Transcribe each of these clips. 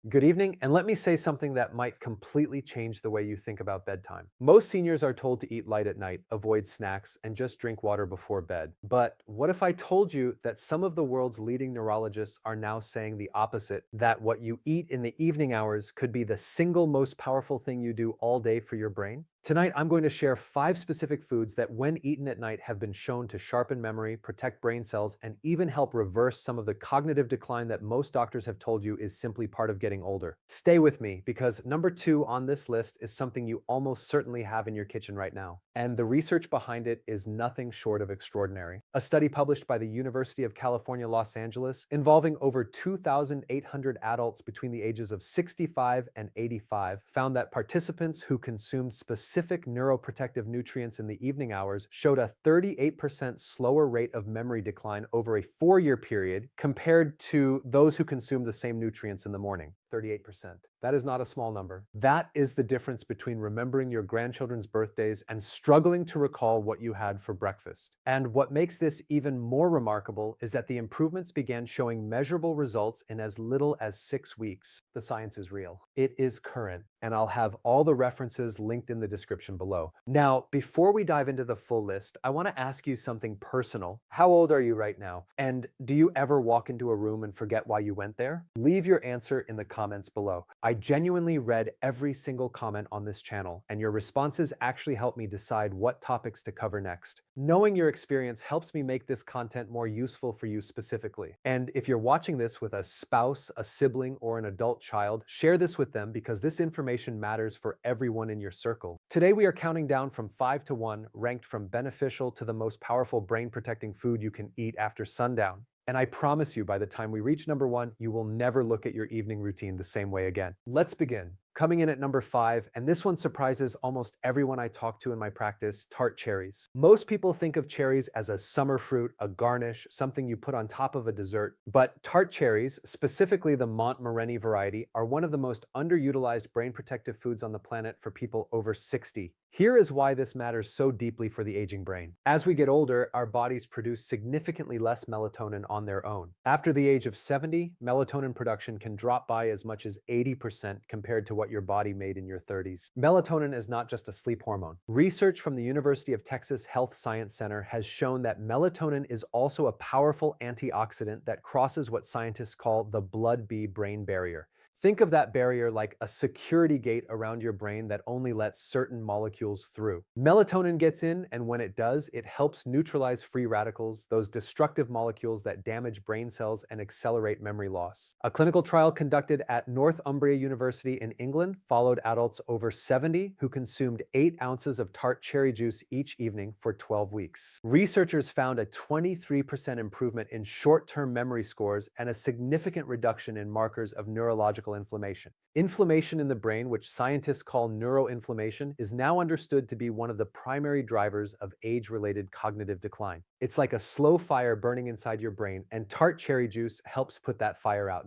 Good evening, and let me say something that might completely change the way you think about bedtime. Most seniors are told to eat light at night, avoid snacks, and just drink water before bed. But what if I told you that some of the world's leading neurologists are now saying the opposite, that what you eat in the evening hours could be the single most powerful thing you do all day for your brain? Tonight, I'm going to share 5 specific foods that, when eaten at night, have been shown to sharpen memory, protect brain cells, and even help reverse some of the cognitive decline that most doctors have told you is simply part of getting older. Stay with me because number 2 on this list is something you almost certainly have in your kitchen right now. And the research behind it is nothing short of extraordinary. A study published by the University of California, Los Angeles, involving over 2,800 adults between the ages of 65 and 85, found that participants who consumed specific neuroprotective nutrients in the evening hours showed a 38% slower rate of memory decline over a 4-year period compared to those who consumed the same nutrients in the morning. 38%. That is not a small number. That is the difference between remembering your grandchildren's birthdays and struggling to recall what you had for breakfast. And what makes this even more remarkable is that the improvements began showing measurable results in as little as 6 weeks. The science is real. It is current, and I'll have all the references linked in the description below. Now, before we dive into the full list, I want to ask you something personal. How old are you right now? And do you ever walk into a room and forget why you went there? Leave your answer in the comments below. I genuinely read every single comment on this channel, and your responses actually help me decide what topics to cover next. Knowing your experience helps me make this content more useful for you specifically. And if you're watching this with a spouse, a sibling, or an adult child, share this with them because this information matters for everyone in your circle. Today we are counting down from 5 to 1, ranked from beneficial to the most powerful brain-protecting food you can eat after sundown. And I promise you, by the time we reach number 1, you will never look at your evening routine the same way again. Let's begin. Coming in at number 5, and this one surprises almost everyone I talk to in my practice, tart cherries. Most people think of cherries as a summer fruit, a garnish, something you put on top of a dessert. But tart cherries, specifically the Montmorency variety, are one of the most underutilized brain protective foods on the planet for people over 60. Here is why this matters so deeply for the aging brain. As we get older, our bodies produce significantly less melatonin on their own. After the age of 70, melatonin production can drop by as much as 80% compared to what your body made in your 30s. Melatonin is not just a sleep hormone. Research from the University of Texas Health Science Center has shown that melatonin is also a powerful antioxidant that crosses what scientists call the blood-brain barrier. Think of that barrier like a security gate around your brain that only lets certain molecules through. Melatonin gets in, and when it does, it helps neutralize free radicals, those destructive molecules that damage brain cells and accelerate memory loss. A clinical trial conducted at Northumbria University in England followed adults over 70 who consumed 8 ounces of tart cherry juice each evening for 12 weeks. Researchers found a 23% improvement in short-term memory scores and a significant reduction in markers of neurological inflammation. Inflammation in the brain, which scientists call neuroinflammation, is now understood to be one of the primary drivers of age-related cognitive decline. It's like a slow fire burning inside your brain, and tart cherry juice helps put that fire out.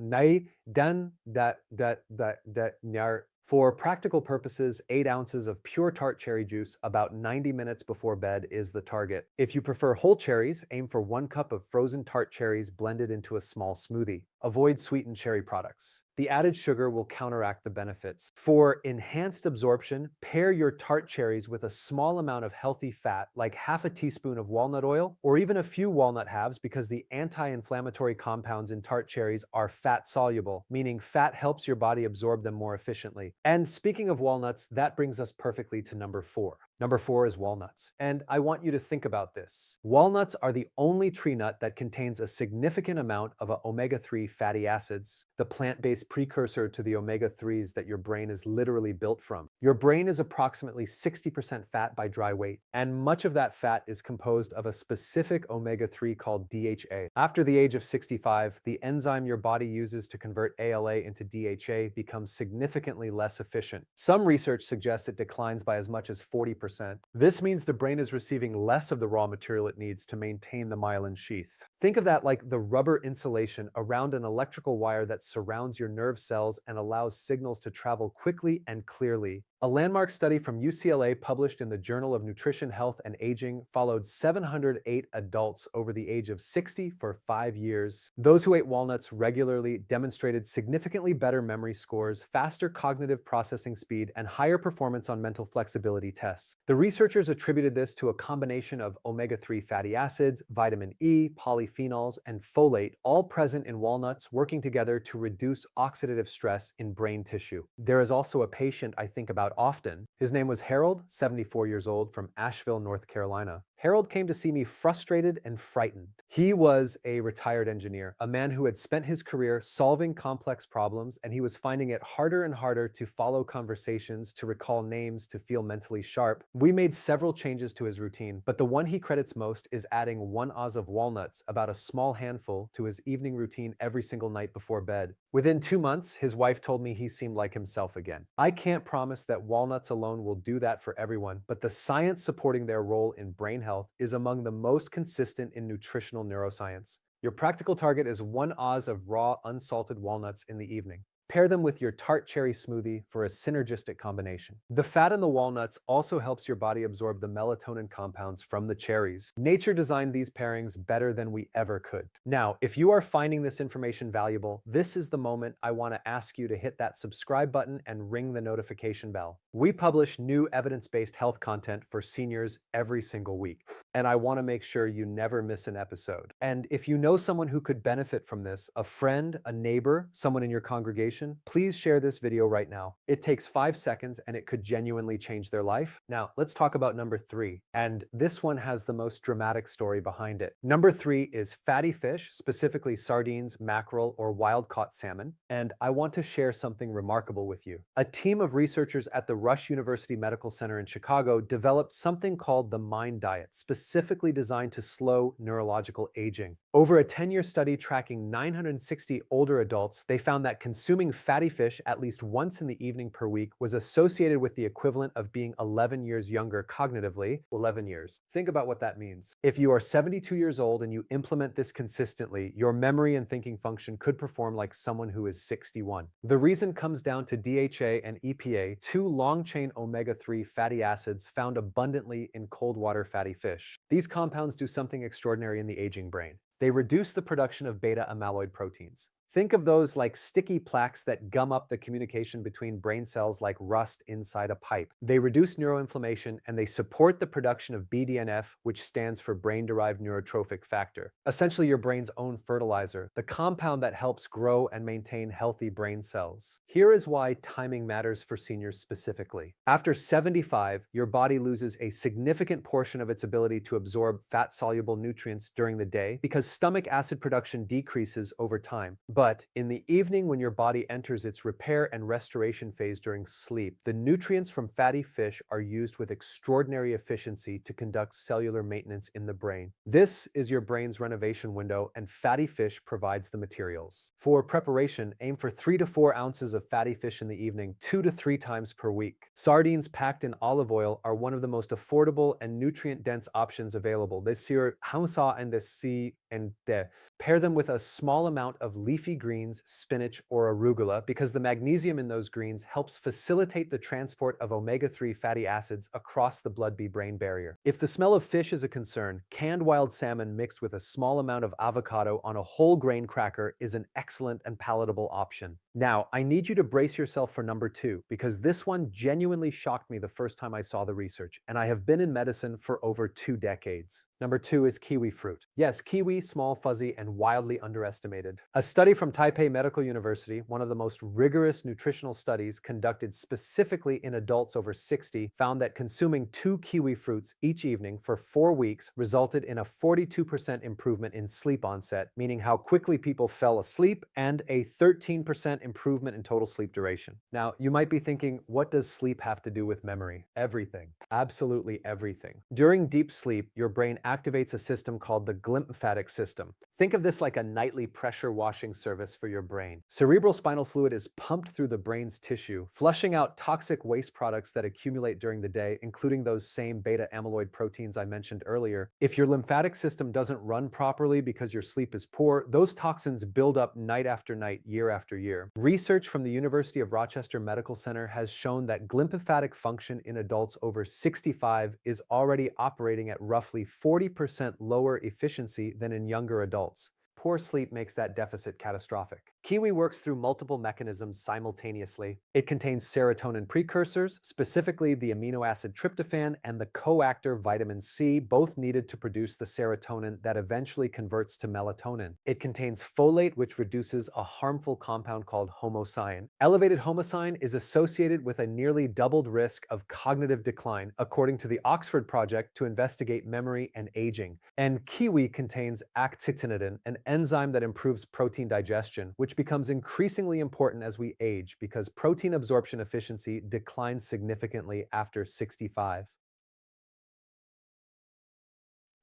For practical purposes, 8 ounces of pure tart cherry juice about 90 minutes before bed is the target. If you prefer whole cherries, aim for 1 cup of frozen tart cherries blended into a small smoothie. Avoid sweetened cherry products. The added sugar will counteract the benefits. For enhanced absorption, pair your tart cherries with a small amount of healthy fat, like half a teaspoon of walnut oil, or even a few walnut halves, because the anti-inflammatory compounds in tart cherries are fat-soluble, meaning fat helps your body absorb them more efficiently. And speaking of walnuts, that brings us perfectly to number 4. Number 4 is walnuts. And I want you to think about this. Walnuts are the only tree nut that contains a significant amount of omega-3 fatty acids, the plant-based precursor to the omega-3s that your brain is literally built from. Your brain is approximately 60% fat by dry weight, and much of that fat is composed of a specific omega-3 called DHA. After the age of 65, the enzyme your body uses to convert ALA into DHA becomes significantly less efficient. Some research suggests it declines by as much as 40%. This means the brain is receiving less of the raw material it needs to maintain the myelin sheath. Think of that like the rubber insulation around an electrical wire that surrounds your nerve cells and allows signals to travel quickly and clearly. A landmark study from UCLA published in the Journal of Nutrition, Health, and Aging followed 708 adults over the age of 60 for 5 years. Those who ate walnuts regularly demonstrated significantly better memory scores, faster cognitive processing speed, and higher performance on mental flexibility tests. The researchers attributed this to a combination of omega-3 fatty acids, vitamin E, polyphenols, and folate, all present in walnuts, working together to reduce oxidative stress in brain tissue. There is also a patient I think about often. His name was Harold, 74 years old, from Asheville, North Carolina. Harold came to see me frustrated and frightened. He was a retired engineer, a man who had spent his career solving complex problems, and he was finding it harder and harder to follow conversations, to recall names, to feel mentally sharp. We made several changes to his routine, but the one he credits most is adding 1 oz of walnuts, about a small handful, to his evening routine every single night before bed. Within 2 months, his wife told me he seemed like himself again. I can't promise that walnuts alone will do that for everyone, but the science supporting their role in brain health is among the most consistent in nutritional neuroscience. Your practical target is 1 oz of raw, unsalted walnuts in the evening. Pair them with your tart cherry smoothie for a synergistic combination. The fat in the walnuts also helps your body absorb the melatonin compounds from the cherries. Nature designed these pairings better than we ever could. Now, if you are finding this information valuable, this is the moment I want to ask you to hit that subscribe button and ring the notification bell. We publish new evidence-based health content for seniors every single week, and I want to make sure you never miss an episode. And if you know someone who could benefit from this, a friend, a neighbor, someone in your congregation, please share this video right now. It takes 5 seconds and it could genuinely change their life. Now, let's talk about number 3. And this one has the most dramatic story behind it. Number 3 is fatty fish, specifically sardines, mackerel, or wild-caught salmon. And I want to share something remarkable with you. A team of researchers at the Rush University Medical Center in Chicago developed something called the MIND diet, specifically designed to slow neurological aging. Over a 10-year study tracking 960 older adults, they found that consuming fatty fish at least once in the evening per week was associated with the equivalent of being 11 years younger cognitively. 11 years. Think about what that means. If you are 72 years old and you implement this consistently, your memory and thinking function could perform like someone who is 61. The reason comes down to DHA and EPA, two long-chain omega-3 fatty acids found abundantly in cold water fatty fish. These compounds do something extraordinary in the aging brain. They reduce the production of beta amyloid proteins. Think of those like sticky plaques that gum up the communication between brain cells like rust inside a pipe. They reduce neuroinflammation and they support the production of BDNF, which stands for brain-derived neurotrophic factor, essentially your brain's own fertilizer, the compound that helps grow and maintain healthy brain cells. Here is why timing matters for seniors specifically. After 75, your body loses a significant portion of its ability to absorb fat-soluble nutrients during the day because stomach acid production decreases over time. But in the evening, when your body enters its repair and restoration phase during sleep, the nutrients from fatty fish are used with extraordinary efficiency to conduct cellular maintenance in the brain. This is your brain's renovation window, and fatty fish provides the materials. For preparation, aim for 3 to 4 ounces of fatty fish in the evening, 2 to 3 times per week. Sardines packed in olive oil are one of the most affordable and nutrient-dense options available. This here, hamsa and the sea and the pair them with a small amount of leafy greens, spinach, or arugula because the magnesium in those greens helps facilitate the transport of omega-3 fatty acids across the blood-brain barrier. If the smell of fish is a concern, canned wild salmon mixed with a small amount of avocado on a whole grain cracker is an excellent and palatable option. Now, I need you to brace yourself for number 2 because this one genuinely shocked me the first time I saw the research, and I have been in medicine for over 2 decades. Number 2 is kiwi fruit. Yes, kiwi, small, fuzzy, and wildly underestimated. A study from Taipei Medical University, one of the most rigorous nutritional studies conducted specifically in adults over 60, found that consuming 2 kiwi fruits each evening for 4 weeks resulted in a 42% improvement in sleep onset, meaning how quickly people fell asleep, and a 13% improvement in total sleep duration. Now, you might be thinking, what does sleep have to do with memory? Everything. Absolutely everything. During deep sleep, your brain activates a system called the glymphatic system. Think of this like a nightly pressure washing service for your brain. Cerebral spinal fluid is pumped through the brain's tissue, flushing out toxic waste products that accumulate during the day, including those same beta amyloid proteins I mentioned earlier. If your lymphatic system doesn't run properly because your sleep is poor, those toxins build up night after night, year after year. Research from the University of Rochester Medical Center has shown that glymphatic function in adults over 65 is already operating at roughly 40% lower efficiency than in younger adults. Poor sleep makes that deficit catastrophic. Kiwi works through multiple mechanisms simultaneously. It contains serotonin precursors, specifically the amino acid tryptophan and the coactor vitamin C, both needed to produce the serotonin that eventually converts to melatonin. It contains folate, which reduces a harmful compound called homocyan. Elevated homocyan is associated with a nearly doubled risk of cognitive decline, according to the Oxford Project to investigate memory and aging. And kiwi contains actinitin, an enzyme that improves protein digestion, which becomes increasingly important as we age because protein absorption efficiency declines significantly after 65.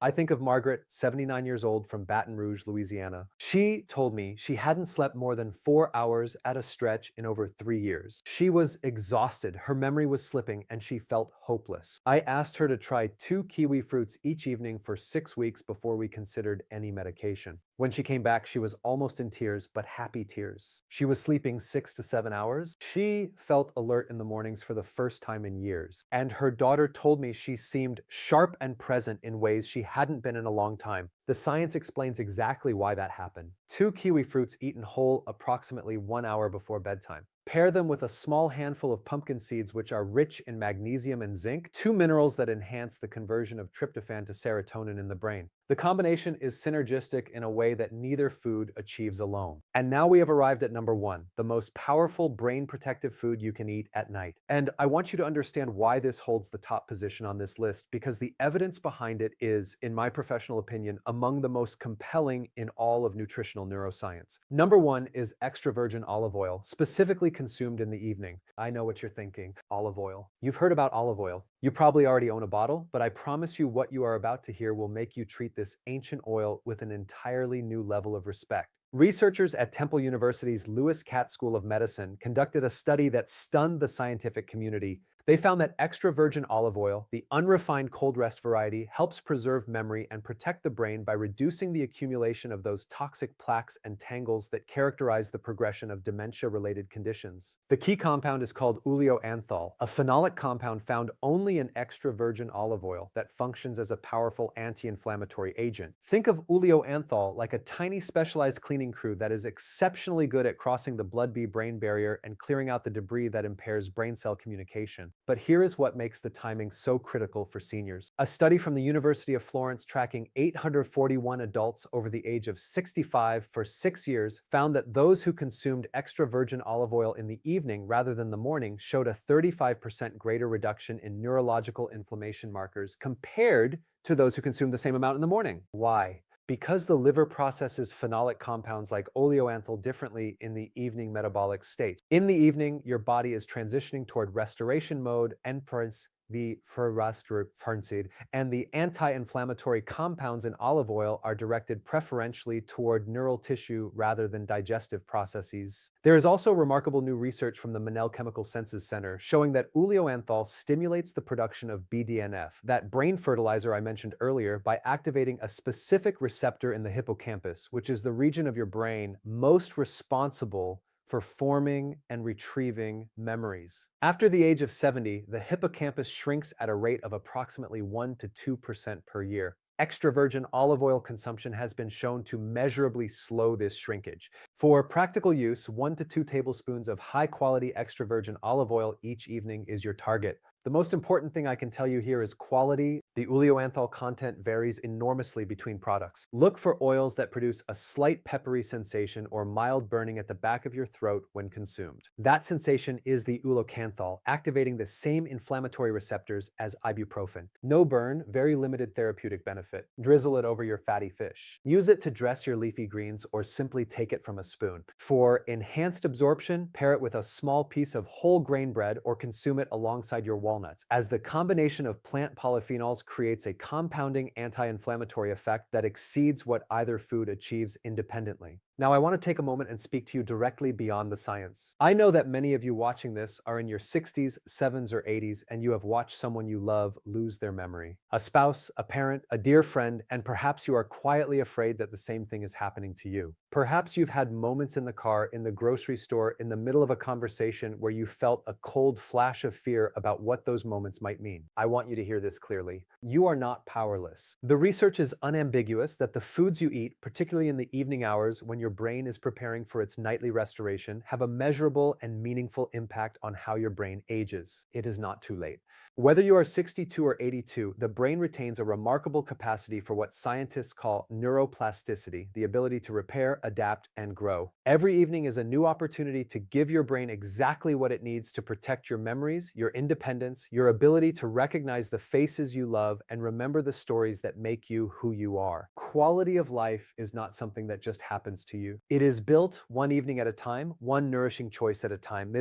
I think of Margaret, 79 years old, from Baton Rouge, Louisiana. She told me she hadn't slept more than 4 hours at a stretch in over 3 years. She was exhausted, her memory was slipping, and she felt hopeless. I asked her to try 2 kiwi fruits each evening for 6 weeks before we considered any medication. When she came back, she was almost in tears, but happy tears. She was sleeping 6 to 7 hours. She felt alert in the mornings for the first time in years. And her daughter told me she seemed sharp and present in ways she hadn't been in a long time. The science explains exactly why that happened. 2 kiwi fruits eaten whole approximately 1 hour before bedtime. Pair them with a small handful of pumpkin seeds, which are rich in magnesium and zinc, two minerals that enhance the conversion of tryptophan to serotonin in the brain. The combination is synergistic in a way that neither food achieves alone. And now we have arrived at number one, the most powerful brain protective food you can eat at night. And I want you to understand why this holds the top position on this list, because the evidence behind it is, in my professional opinion, among the most compelling in all of nutritional neuroscience. Number one is extra virgin olive oil, specifically consumed in the evening. I know what you're thinking, olive oil. You've heard about olive oil. You probably already own a bottle, but I promise you what you are about to hear will make you treat this ancient oil with an entirely new level of respect. Researchers at Temple University's Lewis Katz School of Medicine conducted a study that stunned the scientific community. They found that extra virgin olive oil, the unrefined cold rest variety, helps preserve memory and protect the brain by reducing the accumulation of those toxic plaques and tangles that characterize the progression of dementia-related conditions. The key compound is called oleoanthol, a phenolic compound found only in extra virgin olive oil that functions as a powerful anti-inflammatory agent. Think of oleoanthol like a tiny specialized cleaning crew that is exceptionally good at crossing the blood-brain barrier and clearing out the debris that impairs brain cell communication. But here is what makes the timing so critical for seniors. A study from the University of Florence tracking 841 adults over the age of 65 for 6 years found that those who consumed extra virgin olive oil in the evening rather than the morning showed a 35% greater reduction in neurological inflammation markers compared to those who consumed the same amount in the morning. Why? Because the liver processes phenolic compounds like oleoanthol differently in the evening metabolic state. In the evening, your body is transitioning toward restoration mode, endpoints, the ferrastrophensid, and the anti-inflammatory compounds in olive oil are directed preferentially toward neural tissue rather than digestive processes. There is also remarkable new research from the Monell Chemical Senses Center showing that oleoanthol stimulates the production of BDNF, that brain fertilizer I mentioned earlier, by activating a specific receptor in the hippocampus, which is the region of your brain most responsible for forming and retrieving memories. After the age of 70, the hippocampus shrinks at a rate of approximately 1 to 2% per year. Extra virgin olive oil consumption has been shown to measurably slow this shrinkage. For practical use, 1 to 2 tablespoons of high-quality extra virgin olive oil each evening is your target. The most important thing I can tell you here is quality. The oleoanthol content varies enormously between products. Look for oils that produce a slight peppery sensation or mild burning at the back of your throat when consumed. That sensation is the oleocanthal, activating the same inflammatory receptors as ibuprofen. No burn, very limited therapeutic benefit. Drizzle it over your fatty fish. Use it to dress your leafy greens or simply take it from a spoon. For enhanced absorption, pair it with a small piece of whole grain bread or consume it alongside your walnuts, as the combination of plant polyphenols cells creates a compounding anti-inflammatory effect that exceeds what either food achieves independently. Now, I want to take a moment and speak to you directly beyond the science. I know that many of you watching this are in your 60s, 70s, or 80s, and you have watched someone you love lose their memory. A spouse, a parent, a dear friend, and perhaps you are quietly afraid that the same thing is happening to you. Perhaps you've had moments in the car, in the grocery store, in the middle of a conversation where you felt a cold flash of fear about what those moments might mean. I want you to hear this clearly. You are not powerless. The research is unambiguous that the foods you eat, particularly in the evening hours when your brain is preparing for its nightly restoration, have a measurable and meaningful impact on how your brain ages. It is not too late. Whether you are 62 or 82, the brain retains a remarkable capacity for what scientists call neuroplasticity, the ability to repair, adapt, and grow. Every evening is a new opportunity to give your brain exactly what it needs to protect your memories, your independence, your ability to recognize the faces you love, and remember the stories that make you who you are. Quality of life is not something that just happens to you. It is built one evening at a time, one nourishing choice at a time.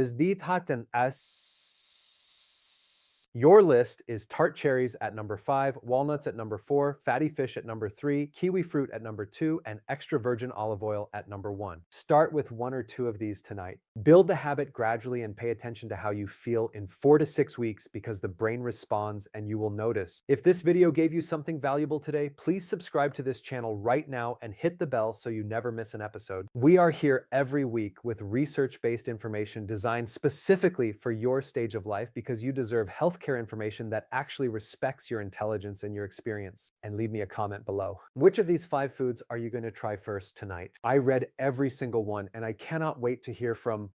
Your list is tart cherries at number 5, walnuts at number 4, fatty fish at number 3, kiwi fruit at number 2, and extra virgin olive oil at number 1. Start with 1 or 2 of these tonight. Build the habit gradually and pay attention to how you feel in 4 to 6 weeks because the brain responds and you will notice. If this video gave you something valuable today, please subscribe to this channel right now and hit the bell so you never miss an episode. We are here every week with research-based information designed specifically for your stage of life because you deserve healthcare information that actually respects your intelligence and your experience. And leave me a comment below. Which of these 5 foods are you going to try first tonight? I read every single one and I cannot wait to hear from